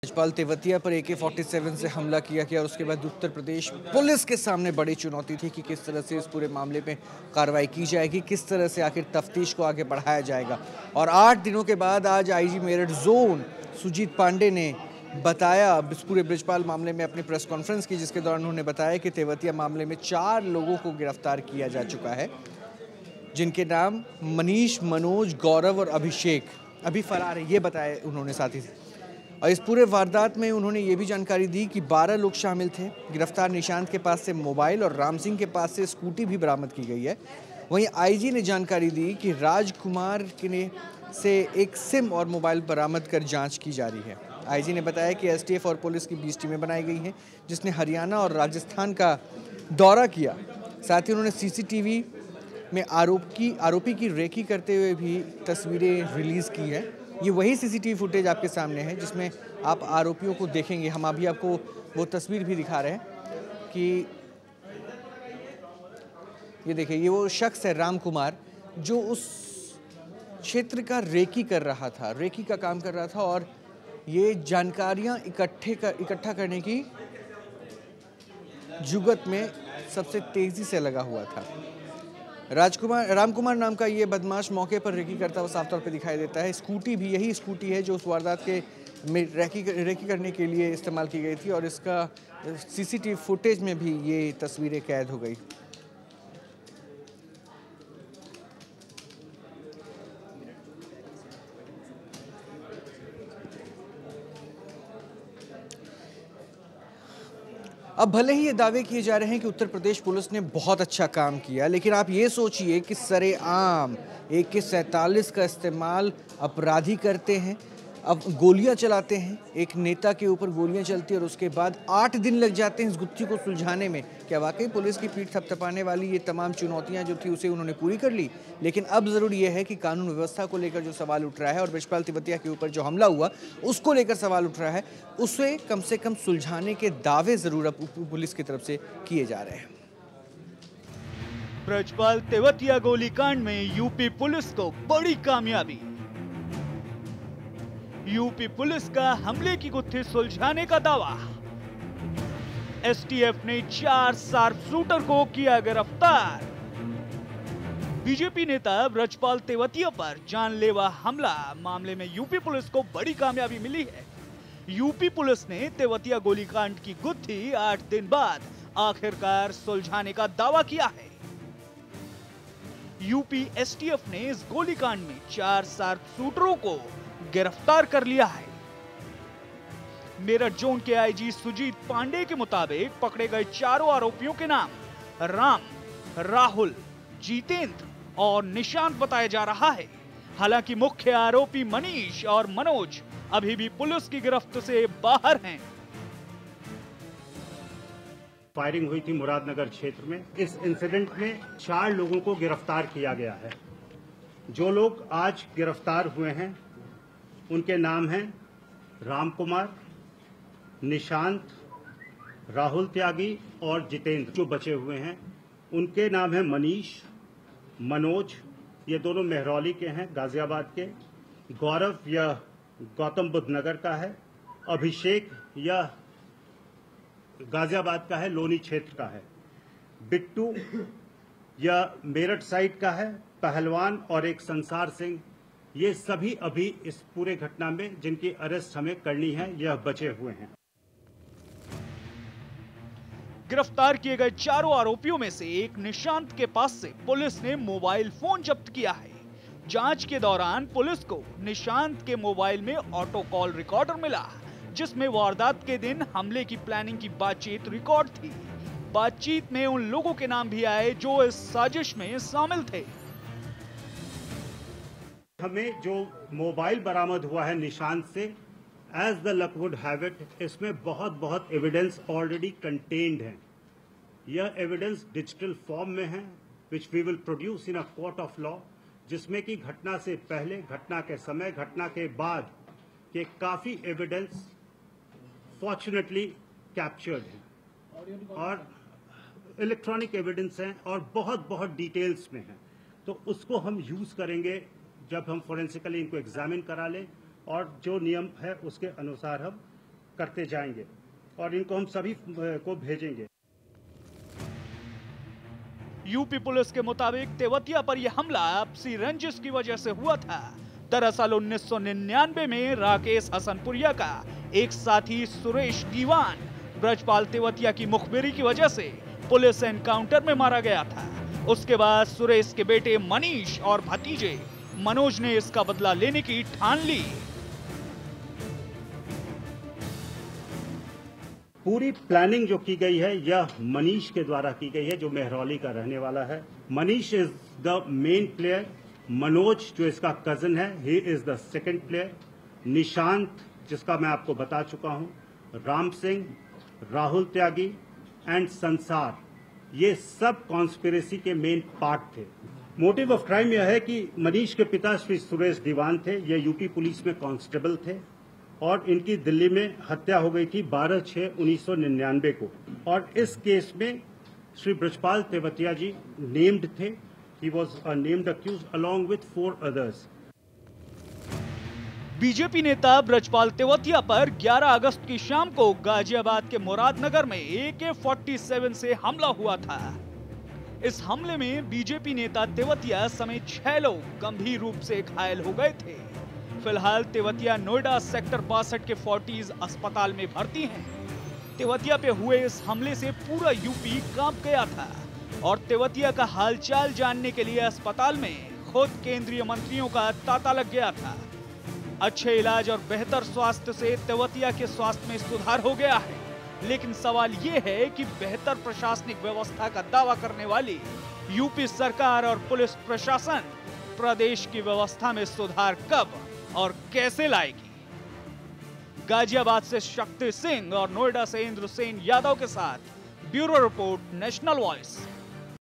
ब्रजपाल तेवतिया पर AK-47 से हमला किया गया और उसके बाद उत्तर प्रदेश पुलिस के सामने बड़ी चुनौती थी कि किस तरह से इस पूरे मामले में कार्रवाई की जाएगी, किस तरह से आखिर तफ्तीश को आगे बढ़ाया जाएगा। और 8 दिनों के बाद आज आईजी मेरठ जोन सुजीत पांडे ने बताया इस पूरे ब्रजपाल मामले में अपनी प्रेस कॉन्फ्रेंस की, जिसके दौरान उन्होंने बताया कि तेवतिया मामले में 4 लोगों को गिरफ्तार किया जा चुका है, जिनके नाम मनीष, मनोज, गौरव और अभिषेक अभी फरार है, ये बताया उन्होंने साथ ही। और इस पूरे वारदात में उन्होंने ये भी जानकारी दी कि 12 लोग शामिल थे। गिरफ्तार निशांत के पास से मोबाइल और राम सिंह के पास से स्कूटी भी बरामद की गई है। वहीं आईजी ने जानकारी दी कि राजकुमार के से एक सिम और मोबाइल बरामद कर जांच की जा रही है। आईजी ने बताया कि एसटीएफ और पुलिस की 20 टीमें बनाई गई हैं, जिसने हरियाणा और राजस्थान का दौरा किया। साथ ही उन्होंने सीसीटीवी में आरोपी की रेकी करते हुए भी तस्वीरें रिलीज़ की है। ये वही सीसीटीवी फुटेज आपके सामने है जिसमें आप आरोपियों को देखेंगे। हम अभी आपको वो तस्वीर भी दिखा रहे हैं कि ये देखिए, ये वो शख्स है राम कुमार, जो उस क्षेत्र का रेकी कर रहा था, रेकी का काम कर रहा था और ये जानकारियां इकट्ठा करने की जुगत में सबसे तेजी से लगा हुआ था। राम कुमार नाम का ये बदमाश मौके पर रेकी करता हुआ साफ तौर पे दिखाई देता है। स्कूटी भी यही स्कूटी है जो उस वारदात के में रेकी करने के लिए इस्तेमाल की गई थी और इसका सीसीटीवी फुटेज में भी ये तस्वीरें कैद हो गई। अब भले ही ये दावे किए जा रहे हैं कि उत्तर प्रदेश पुलिस ने बहुत अच्छा काम किया, लेकिन आप ये सोचिए कि सरेआम AK-47 का इस्तेमाल अपराधी करते हैं, अब गोलियां चलाते हैं, एक नेता के ऊपर गोलियां चलती हैं और उसके बाद 8 दिन लग जाते हैं इस गुत्थी को सुलझाने में। क्या वाकई पुलिस की पीठ थपथपाने वाली ये तमाम चुनौतियां जो थी उसे उन्होंने पूरी कर ली? लेकिन अब ज़रूरी यह है कि कानून व्यवस्था को लेकर जो सवाल उठ रहा है और ब्रजपाल तेवतिया के ऊपर जो हमला हुआ उसको लेकर सवाल उठ रहा है, उसे कम से कम सुलझाने के दावे ज़रूर अब पुलिस की तरफ से किए जा रहे हैं। ब्रजपाल तेवतिया गोलीकांड में यूपी पुलिस को बड़ी कामयाबी। यूपी पुलिस का हमले की गुत्थी सुलझाने का दावा। एसटीएफ ने 4 शार्प शूटर को किया गिरफ्तार। बीजेपी नेता ब्रजपाल तेवतिया पर जानलेवा हमला मामले में यूपी पुलिस को बड़ी कामयाबी मिली है। यूपी पुलिस ने तेवतिया गोलीकांड की गुत्थी 8 दिन बाद आखिरकार सुलझाने का दावा किया है। यूपी एसटीएफ ने इस गोलीकांड में 4 शार्प शूटरों को गिरफ्तार कर लिया है। मेरठ जोन के आईजी सुजीत पांडे के मुताबिक पकड़े गए चारों आरोपियों के नाम राम, राहुल, जितेंद्र और निशांत बताया जा रहा है। हालांकि मुख्य आरोपी मनीष और मनोज अभी भी पुलिस की गिरफ्त से बाहर हैं। फायरिंग हुई थी मुरादनगर क्षेत्र में। इस इंसिडेंट में 4 लोगों को गिरफ्तार किया गया है। जो लोग आज गिरफ्तार हुए हैं उनके नाम हैं राम कुमार, निशांत, राहुल त्यागी और जितेंद्र। जो बचे हुए हैं उनके नाम हैं मनीष, मनोज, ये दोनों मेहरौली के हैं, गाजियाबाद के। गौरव यह गौतम बुद्ध नगर का है। अभिषेक यह गाजियाबाद का है, लोनी क्षेत्र का है। बिट्टू यह मेरठ साइड का है। पहलवान और एक संसार सिंह, ये सभी अभी इस पूरे घटना में जिनकी अरेस्ट हमें करनी है यह बचे हुए हैं। गिरफ्तार किए गए चारों आरोपियों में से एक निशांत के पास से पुलिस ने मोबाइल फोन जब्त किया है। जांच के दौरान पुलिस को निशांत के मोबाइल में ऑटो कॉल रिकॉर्डर मिला, जिसमें वारदात के दिन हमले की प्लानिंग की बातचीत रिकॉर्ड थी। बातचीत में उन लोगों के नाम भी आए जो इस साजिश में शामिल थे। हमें जो मोबाइल बरामद हुआ है निशांत से, as the luck would have it, इसमें बहुत एविडेंस ऑलरेडी कंटेन्ड है। यह एविडेंस डिजिटल फॉर्म में है, which we will produce in a court of law, जिसमें कि घटना से पहले, घटना के समय, घटना के बाद के काफी एविडेंस फॉर्चुनेटली कैप्चर्ड है और इलेक्ट्रॉनिक एविडेंस हैं और बहुत डिटेल्स में है। तो उसको हम यूज करेंगे जब हम फोरेंसिकली इनको एग्जामिन करा लें और जो नियम है उसके अनुसार हम करते जाएंगे और इनको हम सभी को भेजेंगे। यूपी पुलिस के मुताबिक तेवतिया पर यह हमला आपसी रंजिश की वजह से हुआ था। दरअसल 1999 में राकेश हसनपुरिया का एक साथी सुरेश दीवान ब्रजपाल तेवतिया की मुखबिरी की वजह से पुलिस एनकाउंटर में मारा गया था। उसके बाद सुरेश के बेटे मनीष और भतीजे मनोज ने इसका बदला लेने की ठान ली। पूरी प्लानिंग जो की गई है यह मनीष के द्वारा की गई है, जो मेहरौली का रहने वाला है। Manish is the main player. Manoj जो इसका कजन है, he is the second player. Nishant जिसका मैं आपको बता चुका हूं, राम सिंह, राहुल त्यागी एंड संसार, ये सब कॉन्स्पिरेसी के मेन पार्ट थे। मोटिव ऑफ क्राइम यह है कि मनीष के पिता श्री सुरेश दीवान थे, ये यूपी पुलिस में कांस्टेबल थे और इनकी दिल्ली में हत्या हो गई थी 12/6/1999 को। और इस केस में श्री ब्रजपाल तेवतिया जी नेम्ड थे। He was named accused along with 4 others। BJP नेता ब्रजपाल तेवतिया पर 11 अगस्त की शाम को गाजियाबाद के मुरादनगर में AK-47 से हमला हुआ था। इस हमले में बीजेपी नेता तेवतिया समेत 6 लोग गंभीर रूप से घायल हो गए थे। फिलहाल तेवतिया नोएडा सेक्टर 62 के फोर्टिस अस्पताल में भर्ती हैं। तेवतिया पे हुए इस हमले से पूरा यूपी कांप गया था और तेवतिया का हालचाल जानने के लिए अस्पताल में खुद केंद्रीय मंत्रियों का तांता लग गया था। अच्छे इलाज और बेहतर स्वास्थ्य से तेवतिया के स्वास्थ्य में सुधार हो गया है, लेकिन सवाल ये है कि बेहतर प्रशासनिक व्यवस्था का दावा करने वाली यूपी सरकार और पुलिस प्रशासन प्रदेश की व्यवस्था में सुधार कब और कैसे लाएगी। गाजियाबाद से शक्ति सिंह और नोएडा से इंद्र सेन यादव के साथ ब्यूरो रिपोर्ट, नेशनल वॉइस।